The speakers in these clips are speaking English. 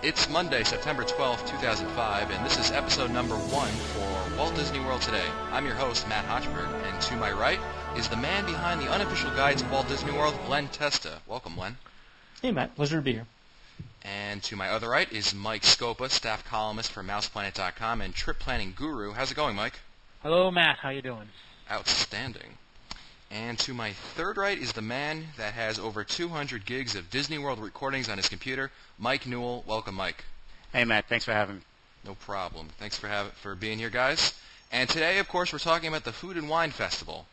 It's Monday, September 12th, 2005, and this is episode number 1 for Walt Disney World Today. I'm your host, Matt Hochberg, and to my right is the man behind the unofficial guide to Walt Disney World, Len Testa. Welcome, Len. Hey, Matt. Pleasure to be here. And to my other right is Mike Scopa, staff columnist for MousePlanet.com and trip planning guru. How's it going, Mike? Hello, Matt. How you doing? Outstanding. And to my third right is the man that has over 200 gigs of Disney World recordings on his computer, Mike Newell. Welcome, Mike. Hey, Matt. Thanks for having me. No problem. Thanks for being here, guys. And today, of course, we're talking about the Food and Wine Festival.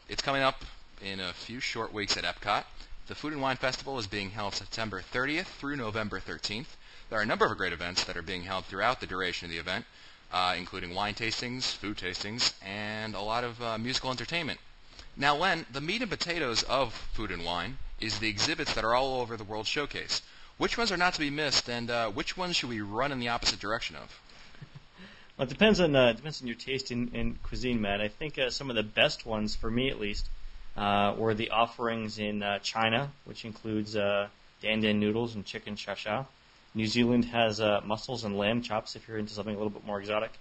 It's coming up in a few short weeks at Epcot. The Food and Wine Festival is being held September 30th through November 13th. There are a number of great events that are being held throughout the duration of the event, including wine tastings, food tastings, and a lot of musical entertainment. Now, Len, the meat and potatoes of Food and Wine is the exhibits that are all over the World Showcase. Which ones are not to be missed, and which ones should we run in the opposite direction of? Well, it depends on your taste in cuisine, Matt. I think some of the best ones, for me at least, were the offerings in China, which includes dan dan noodles and chicken sha sha. New Zealand has mussels and lamb chops if you're into something a little bit more exotic.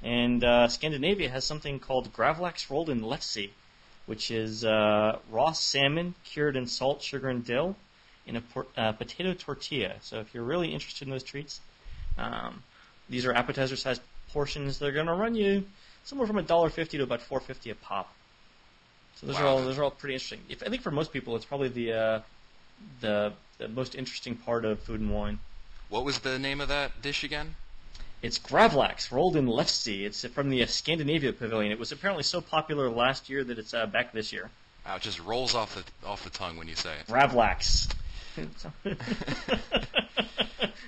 And Scandinavia has something called gravlax rolled in lefse, which is raw salmon cured in salt, sugar, and dill in a potato tortilla. So if you're really interested in those treats, these are appetizer-sized portions. They're going to run you somewhere from $1.50 to about $4.50 a pop. So those are all pretty interesting. I think for most people, it's probably the most interesting part of Food and Wine. What was the name of that dish again? It's gravlax rolled in lefse. It's from the Scandinavia Pavilion. It was apparently so popular last year that it's back this year. Wow, it just rolls off the tongue when you say it. Gravlax.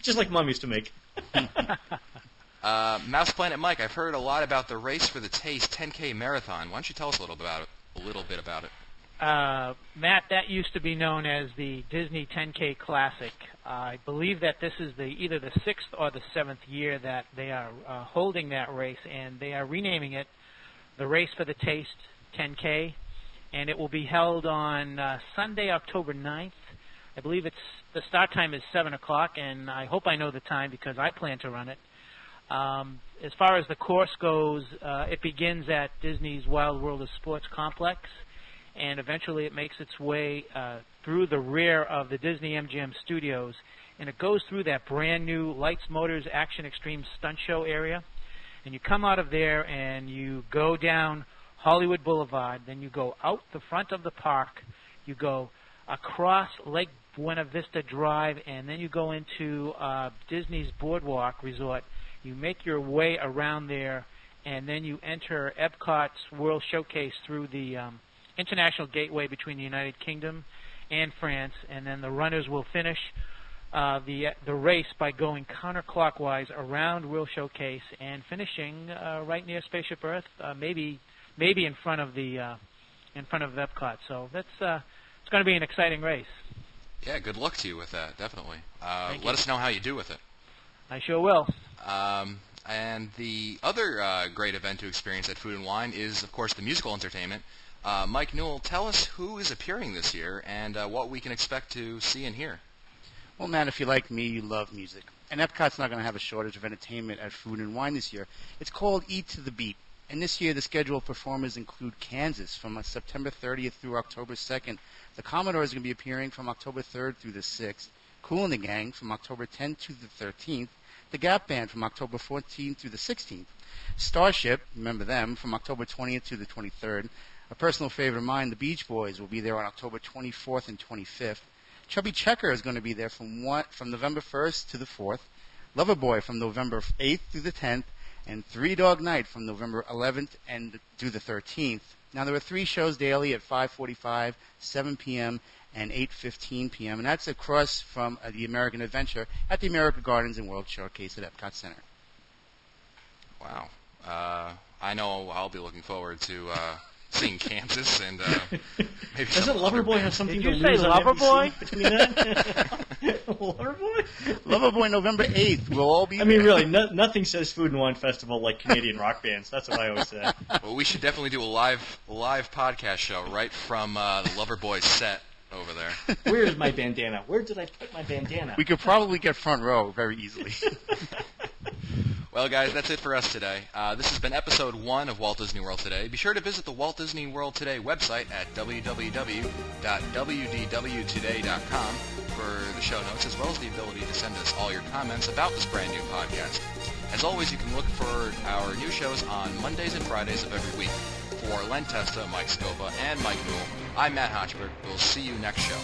Just like Mom used to make. Mouse Planet Mike, I've heard a lot about the Race for the Taste 10K Marathon. Why don't you tell us a little bit about it? Matt, that used to be known as the Disney 10K Classic. I believe that this is either the 6th or the 7th year that they are holding that race, and they are renaming it the Race for the Taste 10K, and it will be held on Sunday, October 9th. I believe the start time is 7 o'clock, and I hope I know the time because I plan to run it. As far as the course goes, it begins at Disney's Wild World of Sports complex, and eventually it makes its way through the rear of the Disney MGM Studios, and it goes through that brand new Lights, Motors, Action Extreme Stunt Show area, and you come out of there and you go down Hollywood Boulevard, then you go out the front of the park, you go across Lake Buena Vista Drive, and then you go into Disney's Boardwalk Resort. You make your way around there, and then you enter Epcot's World Showcase through the international gateway between the United Kingdom and France, and then the runners will finish the race by going counterclockwise around World Showcase and finishing right near Spaceship Earth, maybe in front of Epcot. So that's it's going to be an exciting race. Yeah, good luck to you with that, definitely. Let us know how you do with it. I sure will. And the other great event to experience at Food and Wine is, of course, the musical entertainment. Mike Newell, tell us who is appearing this year and what we can expect to see and hear. Well, Matt, if you're like me, you love music. And Epcot's not going to have a shortage of entertainment at Food and Wine this year. It's called Eat to the Beat. And this year, the scheduled performers include Kansas from September 30th through October 2nd. The Commodores are going to be appearing from October 3rd through the 6th. Kool and the Gang from October 10th to the 13th. The Gap Band from October 14th through the 16th. Starship, remember them, from October 20th to the 23rd. A personal favorite of mine, the Beach Boys, will be there on October 24th and 25th. Chubby Checker is going to be there from November 1st to the 4th. Loverboy from November 8th through the 10th. And Three Dog Night from November 11th and through the 13th. Now, there are 3 shows daily at 5:45, 7 p.m., and 8:15 p.m., and that's across from the American Adventure at the America Gardens and World Showcase at Epcot Center. Wow. I know I'll be looking forward to seeing Kansas and maybe. Doesn't Loverboy have something Did to you say lose on Loverboy? NBC between that? Loverboy? Loverboy, November 8th. We'll all be I mean, really, nothing says Food and Wine Festival like Canadian rock bands. That's what I always say. Well, we should definitely do a live podcast show right from the Loverboy set over there. Where's my bandana? Where did I put my bandana? We could probably get front row very easily. Well, guys, that's it for us today. This has been episode 1 of Walt Disney World Today. Be sure to visit the Walt Disney World Today website at www.wdwtoday.com for the show notes, as well as the ability to send us all your comments about this brand new podcast. As always, you can look for our new shows on Mondays and Fridays of every week. For Len Testa, Mike Scopa, and Mike Newell, I'm Matt Hochberg. We'll see you next show.